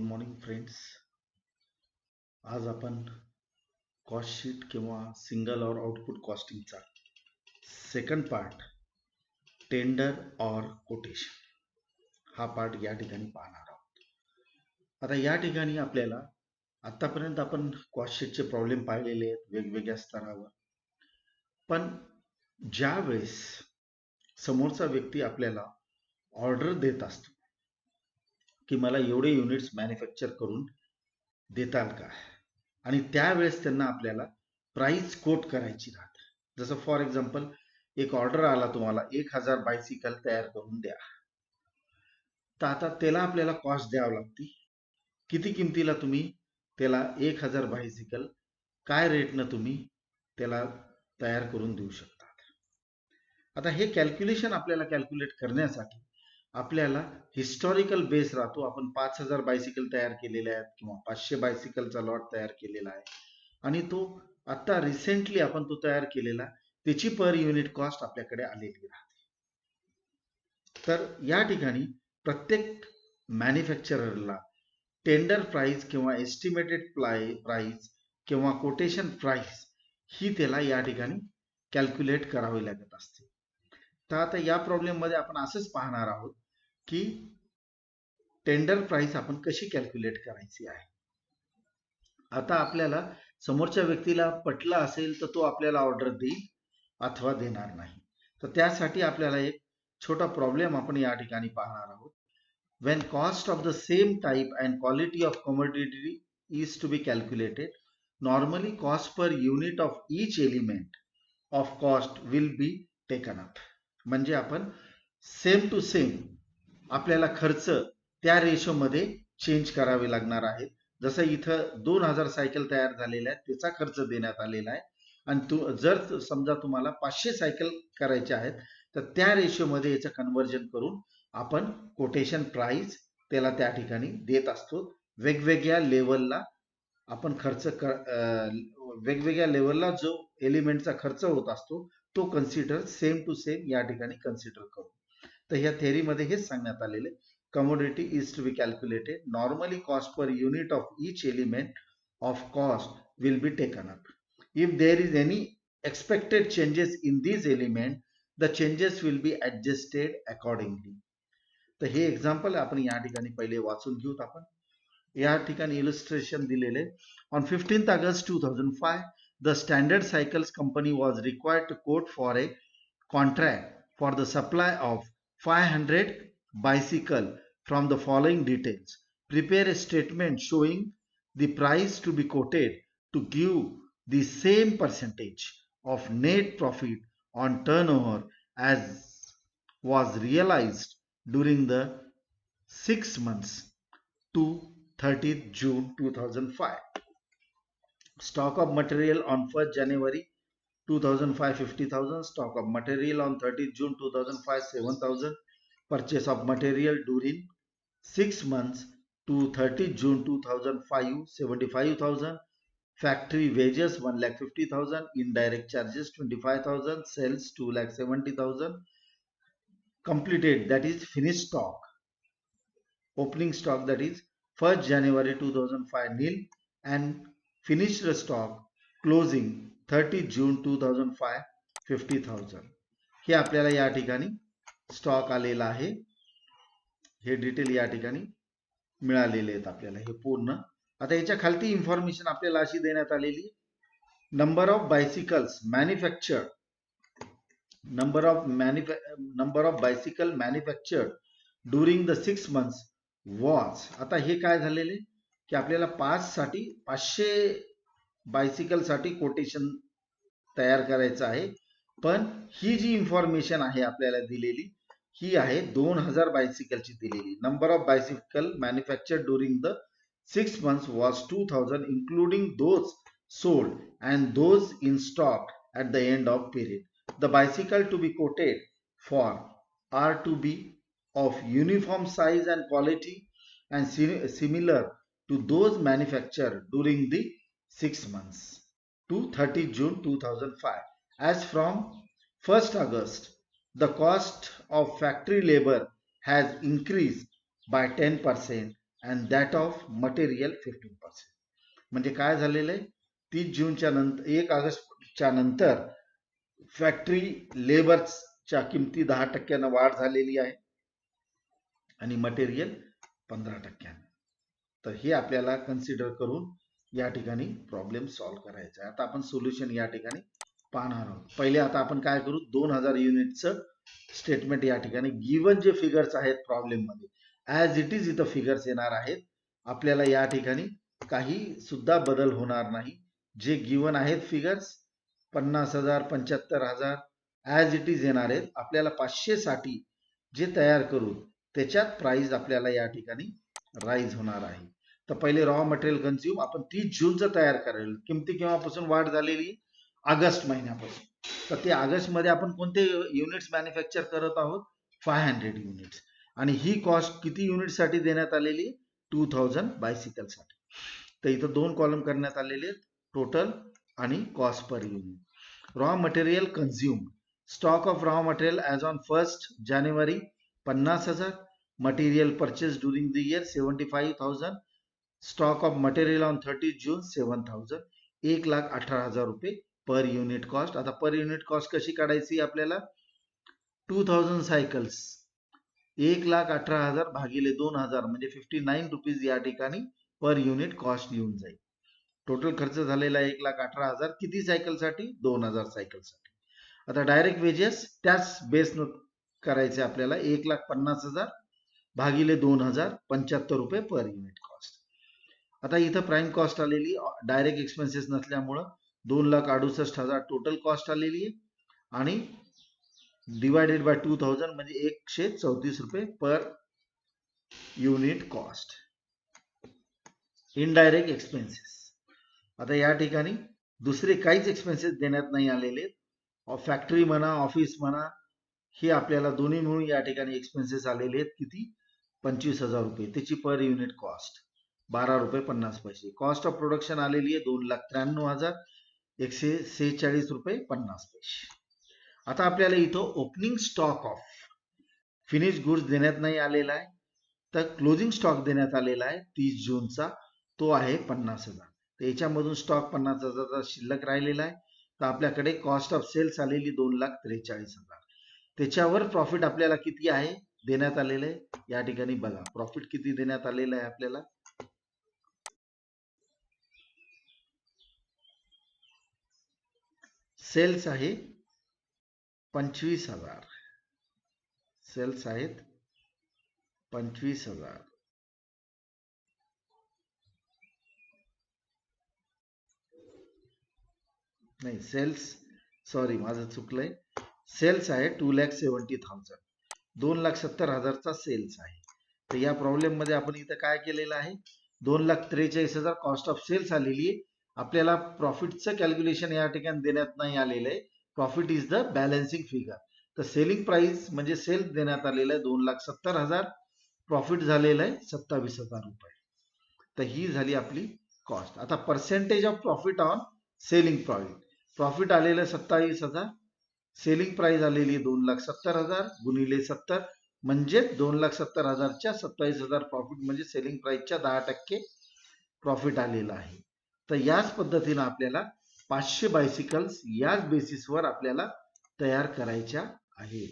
Good morning friends. आज आपण cost sheet किंवा सिंगल और आउटपुट कॉस्टिंगचा सेकंड पार्ट टेंडर और कोटेशन हा पार्ट या ठिकाणी पाहणार आहोत. आता या ठिकाणी आपल्याला आतापर्यंत आपण कॉस्ट शीटचे प्रॉब्लेम पाहिलेले आहेत वेगवेगळ्या स्तरावर. पण ज्या वेळेस समोरचा व्यक्ती आपल्याला ऑर्डर देत असतो की मला एवढे युनिट्स मॅन्युफॅक्चर करून देताल का, आणि त्यावेळेस त्यांना आपल्याला प्राइस कोट करायची राहते. जसं फॉर एक्झाम्पल एक ऑर्डर आला तुम्हाला 1000 बायसिकल तयार करून द्या, तर आता त्याला आपल्याला कॉस्ट द्यावी लागते. किती किमतीला तुम्ही त्याला 1000 बायसिकल काय रेटनं तुम्ही त्याला तयार करून देऊ शकतात. आता हे कॅल्क्युलेशन आपल्याला कॅल्क्युलेट करण्यासाठी आपल्याला हिस्टॉरिकल बेस राहतो. आपण 5000 बायसिकल तयार केलेले आहेत किंवा 500 बायसिकलचा लॉट तयार केलेला आहे आणि तो आता रिसेंटली आपण तो तयार केलेला, त्याची पर युनिट कॉस्ट आपल्याकडे आलेली राहते. तर या ठिकाणी प्रत्येक मॅन्युफॅक्चररला टेंडर प्राइस किंवा एस्टिमेटेड प्राइस किंवा कोटेशन प्राइस ही त्याला या ठिकाणी कॅल्क्युलेट करावी लागत असते. तर आता या प्रॉब्लेम मध्ये आपण असंच पाहणार आहोत की टेंडर प्राइस आपण कशी कॅल्क्युलेट करायची आहे. आता आपल्याला समोरच्या व्यक्तीला पटला असेल तर तो आपल्याला ऑर्डर देईल अथवा देणार नाही. तर त्यासाठी आपल्याला एक छोटा प्रॉब्लेम आपण या ठिकाणी पाहणार आहोत. when cost of the same type and quality of commodity is to be calculated, normally cost per unit of each element of cost will be taken up. म्हणजे आपण सेम टू सेम आपल्याला खर्च त्या रेशोमध्ये चेंज करावे लागणार आहे. जसं इथं 2000 सायकल तयार झालेल्या आहेत, त्याचा खर्च देण्यात आलेला आहे, आणि जर समजा तुम्हाला 500 सायकल करायच्या आहेत तर त्या रेशोमध्ये याचं कन्व्हर्जन करून आपण कोटेशन प्राइस त्याला त्या ठिकाणी देत असतो. वेगवेगळ्या लेवलला आपण खर्च वेगवेगळ्या लेवलला जो एलिमेंटचा खर्च होत असतो तो कन्सिडर सेम टू सेम या ठिकाणी कन्सिडर करू. तर ह्या थेअरीमध्ये हेच सांगण्यात आलेले. Commodity is to be calculated. Normally cost per unit of each element of cost will be taken up. If there is any expected changes in this element, the changes will be adjusted accordingly. तर हे example आपण या ठिकाणी पहिले वाचून घेऊत. आपण या ठिकाणी इलस्ट्रेशन दिलेले. On 15th August 2005, the Standard Cycles company was required to quote for a contract for the supply of 500 bicycle from the following details. Prepare a statement showing the price to be quoted to give the same percentage of net profit on turnover as was realized during the 6 months to 30th June 2005. Stock of material on 1st January 2005 50,000. Stock of material on 30th June 2005 7,000. Purchase of material during 6 months to 30th June 2005 75,000. Factory wages 1,50,000. Indirect charges 25,000. Sales 2,70,000. Completed, that is finished stock. Opening stock, that is 1st January 2005 nil, and finished stock closing 30th June 2005 50,000. हे आपल्याला या ठिकाणी stock आलेला आहे. हे detail या ठिकाणी मिळालेले आहेत आपल्याला हे पूर्ण. आता याच्या खालती इन्फॉर्मेशन आपल्याला अशी देण्यात आलेली. Number of बायसिकल्स manufactured, number of bicycle manufactured during the 6 months was. आता हे काय झालेले की आपल्याला 500 बायसिकल साठी कोटेशन तयार करायचं आहे. पण ही जी इन्फॉर्मेशन आहे आपल्याला दिलेली ही आहे 2000 बायसिकलची दिलेली. Number of bicycle manufactured during the 6 months was 2000 including those sold and those in stock at the end of period. The bicycle to be quoted for are to be of uniform size and quality and similar to those manufactured during the 6 months to 30 June 2005. As from 1st August, the cost of factory labor has increased by 10% and that of material 15%. म्हणजे काय झालेलं आहे, 30 जूनच्या नंतर 1 ऑगस्टच्या नंतर factory लेबर्सच्या किमती 10% वाढ झालेली आहे आणि मटेरियल 15%. तर हे आपल्याला कन्सिडर करून या ठिकाणी प्रॉब्लेम सॉल्व्ह करायचा आहे. आता आपण सोल्युशन या ठिकाणी पाहणार आहोत. पहिले आता आपण काय करू, 2000 युनिटचं स्टेटमेंट या ठिकाणी गिवन जे फिगर्स आहेत प्रॉब्लेम मध्ये ॲज इट इज इथं फिगर्स येणार आहेत. आपल्याला या ठिकाणी काही सुद्धा बदल होणार नाही. जे गिवन आहेत फिगर्स 50,000 75,000 ॲज इट इज येणार आहेत. आपल्याला 500 साठी जे तयार करू त्याच्यात प्राइस आपल्याला या ठिकाणी राईज होणार आहे. तर पहिले रॉ मटेरियल कन्झ्युम आपण 30 जूनचं तयार करेल. किमती केव्हापासून वाढ झालेली, ऑगस्ट महिन्यापासून. तर ते ऑगस्ट मध्ये आपण कोणते युनिट्स मॅन्युफॅक्चर करत आहोत, 500 युनिट्स. आणि ही कॉस्ट किती युनिट साठी देण्यात आलेली, 2000 बायसिकल साठी. तर इथं 2 कॉलम करण्यात आलेले आहेत, टोटल आणि cost per unit. Raw material consume, stock of raw material as on 1 January 50,000, material purchase during the year 75,000, stock of material on 30 जून 7,000, 1,18,000 रुपये पर युनिट कॉस्ट. आता पर युनिट कॉस्ट कशी काढायची आपल्याला, 2000 सायकल्स 1,18,000 भागिले 2,000 म्हणजे 59 रुपीज या ठिकाणी पर युनिट कॉस्ट येऊन जाईल. टोटल खर्च झालेला 1,18,000 किती सायकलसाठी, 2000 सायकलसाठी. आता डायरेक्ट वेजेस त्याच बेसनं करायचे आपल्याला, 1,50,000 भागिले 2,000 75 रुपये पर युनिट कॉस्ट. आता इथं प्राइम कॉस्ट आलेली, डायरेक्ट एक्सपेन्सेस नसल्यामुळं 2,68,000 टोटल कॉस्ट आलेली आहे आणि डिवायडेड बाय 2000 म्हणजे 134 रुपये per unit cost. Indirect expenses, आता या ठिकाणी दुसरे काहीच एक्सपेन्सेस देण्यात नाही आलेले. फॅक्टरी म्हणा ऑफिस म्हणा हे आपल्याला दोन्ही मिळून या ठिकाणी एक्सपेन्सेस आलेले आहेत. किती, 25,000 रुपये. त्याची पर युनिट कॉस्ट 12 रुपये 50 पैसे. कॉस्ट ऑफ प्रोडक्शन आलेली आहे 2,93,146 रुपये 50 पैसे. आता आपल्याला इथं opening stock of finish goods देण्यात नाही आलेला आहे, तर क्लोजिंग स्टॉक देण्यात आलेला आहे 30 जूनचा, तो आहे 50,000. तर याच्यामधून स्टॉक 50,000चा शिल्लक राहिलेला आहे. तर आपल्याकडे कॉस्ट ऑफ सेल्स आलेली 2,43,000. त्याच्यावर प्रॉफिट आपल्याला किती आहे देण्यात आलेलं आहे, या ठिकाणी बघा प्रॉफिट किती देण्यात आलेलं आहे आपल्याला. सेल्स आहे 25,000, सेल्स आहेत 25,000. नाही सेल्स, सॉरी माझं चुकलंय, सेल्स आहे 2,70,000, 2,70,000चा सेल्स आहे. तर या प्रॉब्लेम मध्ये आपण इथं काय केलेलं आहे, 2,43,000 कॉस्ट ऑफ सेल्स आलेली आहे. आपल्याला प्रॉफिटचं कॅल्क्युलेशन या ठिकाणी देण्यात नाही आलेलं आहे. Profit is the balancing figure. तर सेलिंग प्राइस म्हणजे सेल्स देण्यात आलेलं आहे 2,70,000, प्रॉफिट झालेलं आहे 27,000 रुपये. तर ही झाली आपली कॉस्ट. आता percentage of profit on selling price, profit आलेलं 27,000, सेलिंग प्राइस आलेली 2,70,000 गुणिले 70 म्हणजे 2,70,000च्या 27,000 प्रॉफिट म्हणजे सेलिंग प्राइसच्या 10% प्रॉफिट आलेला आहे. तर याच पद्धतीने आपल्याला 500 बायसिकल्स याच बेसिसवर आपल्याला तयार करायच्या आहे.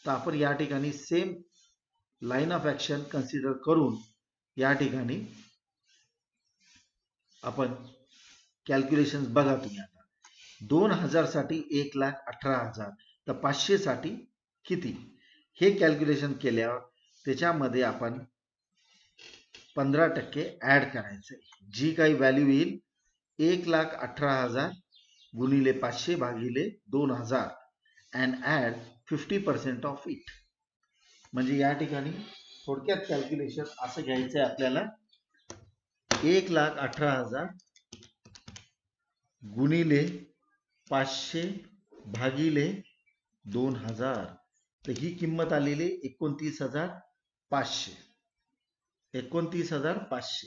तर आपण या ठिकाणी same line of action consider करून या ठिकाणी आपण कॅल्क्युलेशन बघा तुम्ही. आता 2000 साठी 1,18,000, तर 500 साठी किती हे कॅल्क्युलेशन केल्यावर त्याच्यामध्ये आपण 15% ऍड करायचं, जी काही व्हॅल्यू येईल 1,18,000 गुणिले 500 भागिले 2000 अँड ऍड 50% ऑफ इट. म्हणजे या ठिकाणी थोडक्यात कॅल्क्युलेशन असं घ्यायचं आहे आपल्याला, 1,18,000 गुणिले 500 भागिले 2000, तर ही किंमत आलेली 29,500. 29,500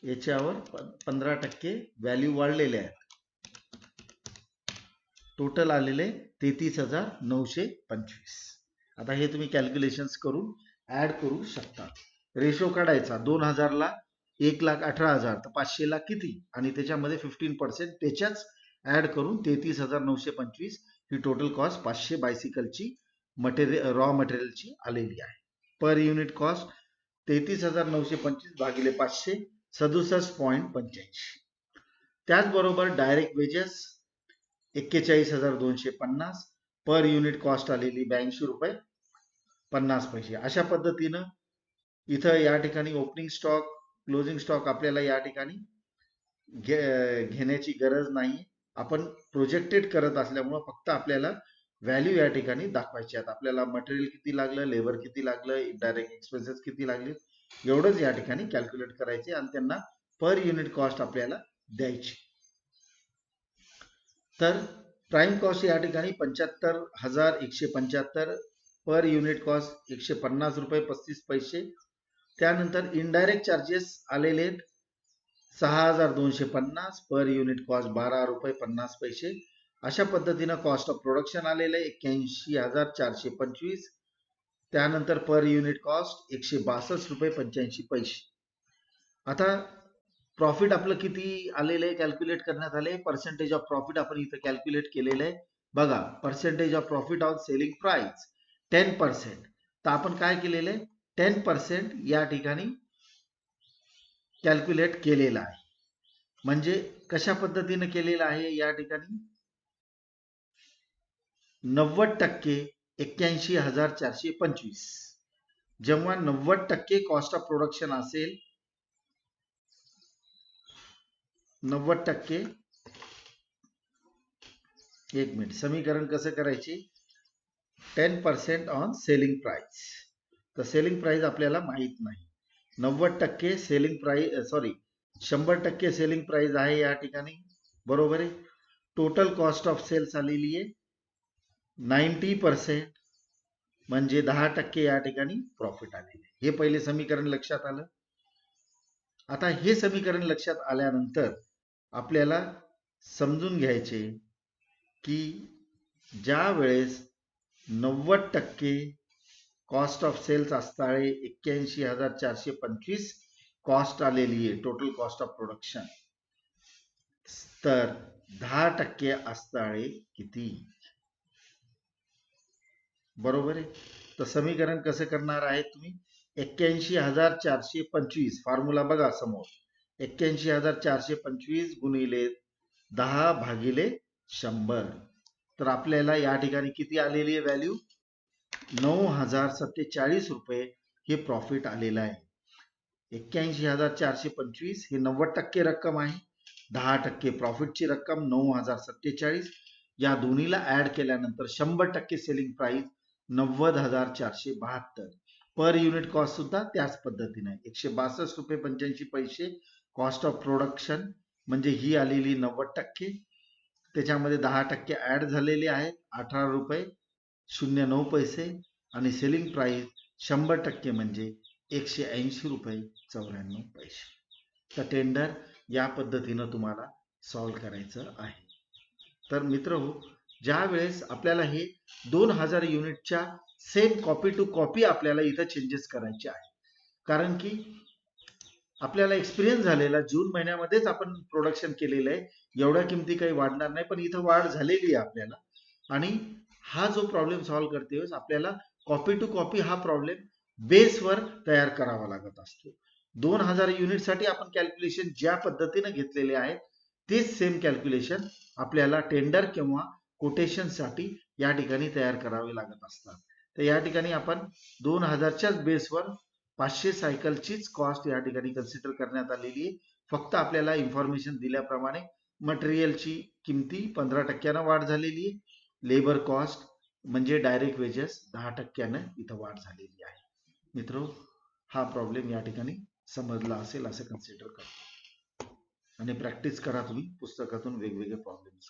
याच्यावर 15% व्हॅल्यू वाढलेले आहेत. टोटल आलेले 33,925. आता हे तुम्ही कॅल्क्युलेशन्स करून ऍड करू शकता. रेशो काढायचा 2000 ला 1,18,000 तर 500 ला किती आणि त्याच्यामध्ये 15% त्याच्याच ऍड करून 33,925 ही टोटल कॉस्ट 500 बायसिकलची रॉ मटेरियलची आलेली आहे. पर युनिट कॉस्ट 33,925 भागिले 500 67.85. त्याचबरोबर direct wedges 41,250 per unit cost आलेली 82 रुपये 50 पैसे. अशा पद्धतीनं इथं या ठिकाणी ओपनिंग स्टॉक क्लोजिंग स्टॉक आपल्याला या ठिकाणी घेण्याची गरज नाही. आपण प्रोजेक्टेड करत असल्यामुळं फक्त आपल्याला व्हॅल्यू या ठिकाणी दाखवायची आहेत. आपल्याला मटेरियल किती लागलं, लेबर किती लागलं, इनडायरेक्ट एक्सपेन्सेस किती लागले एवढंच या ठिकाणी कॅल्क्युलेट करायचे आणि त्यांना पर युनिट कॉस्ट आपल्याला द्यायची. तर प्राइम कॉस्ट या ठिकाणी 75,175 पर युनिट कॉस्ट 150 रुपये 35 पैसे. त्यानंतर इनडायरेक्ट चार्जेस आलेले 6,250 पर युनिट कॉस्ट 12 रुपये 50 पैसे. अशा पद्धतीनं कॉस्ट ऑफ प्रोडक्शन आलेलं आहे 81,425. त्यानंतर पर युनिट कॉस्ट 162 रुपये 85 पैसे. आता प्रॉफिट आपलं किती आलेलं आहे कॅल्क्युलेट करण्यात आले. पर्सेंटेज ऑफ प्रॉफिट आपण इथं कॅल्क्युलेट केलेलं आहे बघा. Percentage of profit on selling price 10%. तर आपण काय केलेलं आहे 10% या ठिकाणी कॅल्क्युलेट केलेलं आहे. म्हणजे कशा पद्धतीने केलेलं आहे या ठिकाणी 90% 81,425. जेव्हा 90% कॉस्ट ऑफ प्रोडक्शन असेल 90%. एक मिनिट समीकरण कसं करायचे 10% ऑन सेलिंग प्राइस. तर सेलिंग प्राइस आपल्याला माहित नाही. 90% सेलिंग प्राइस 100% सेलिंग प्राइस आहे या ठिकाणी बरोबर आहे. टोटल कॉस्ट ऑफ सेल्स आलेली आहे 90% म्हणजे 10% या ठिकाणी प्रॉफिट आलेले. हे पहिले समीकरण लक्षात आलं. आता हे समीकरण लक्षात आल्यानंतर आपल्याला समजून घ्यायचे की ज्या वेळेस 90% कॉस्ट ऑफ सेल्स असताळे 81,425 कॉस्ट आलेली आहे टोटल कॉस्ट ऑफ प्रोडक्शन. तर 10% असताळे किती बरोबर आहे. तर समीकरण कसं करणार आहे तुम्ही 81,425 फॉर्म्युला बघा समोर 81,425 गुणिले 10 भागिले 100. तर आपल्याला या ठिकाणी किती आलेली आहे व्हॅल्यू 9,047 रुपये हे प्रॉफिट आलेलं आहे. 81,425 ही 90% रक्कम आहे. 10% प्रॉफिटची रक्कम 9,047. या दोन्हीला ऍड केल्यानंतर 100% selling price 90,472. Per unit cost सुद्धा त्याच पद्धतीने 162 रुपये 85 पैसे कॉस्ट ऑफ प्रोडक्शन म्हणजे ही आलेली 90%. त्याच्यामध्ये 10% ऍड झालेले आहेत 18 रुपये 09 पैसे आणि सेलिंग प्राइस 100% म्हणजे 180 रुपये 94 पैसे. तर टेंडर या पद्धतीनं तुम्हाला सॉल्व करायचं आहे. तर मित्र हो ज्या वेळेस आपल्याला हे 2000 युनिटच्या सेम कॉपी टू कॉपी आपल्याला इथं चेंजेस करायचे आहे. कारण की आपल्याला एक्सपिरियन्स झालेला जून महिन्यामध्येच आपण प्रोडक्शन केलेलं आहे. एवढ्या किमती काही वाढणार नाही पण इथं वाढ झालेली आहे आपल्याला. आणि हा जो प्रॉब्लेम सॉल्व करते आपल्याला कॉपी टू कॉपी हा प्रॉब्लेम बेसवर तयार करावा लागत असतो. 2000 युनिटसाठी आपण कॅल्क्युलेशन ज्या पद्धतीने घेतलेले आहे तेच सेम कॅल्क्युलेशन आपल्याला टेंडर किंवा कोटेशन साठी या ठिकाणी तयार करावे लागत असतात. तर या ठिकाणी आपण 2000च्याच बेसवर 500 सायकलचीच कॉस्ट या ठिकाणी कन्सिडर करण्यात आलेली आहे. फक्त आपल्याला इन्फॉर्मेशन दिल्याप्रमाणे मटेरियलची किमती 15% वाढ झालेली आहे. लेबर कॉस्ट म्हणजे डायरेक्ट वेजेस 10% इथं वाढ झालेली आहे. मित्रो हा प्रॉब्लेम या ठिकाणी समजला असेल असं कन्सिडर करतो आणि प्रॅक्टिस करा तुम्ही पुस्तकातून वेगवेगळे प्रॉब्लेम्स.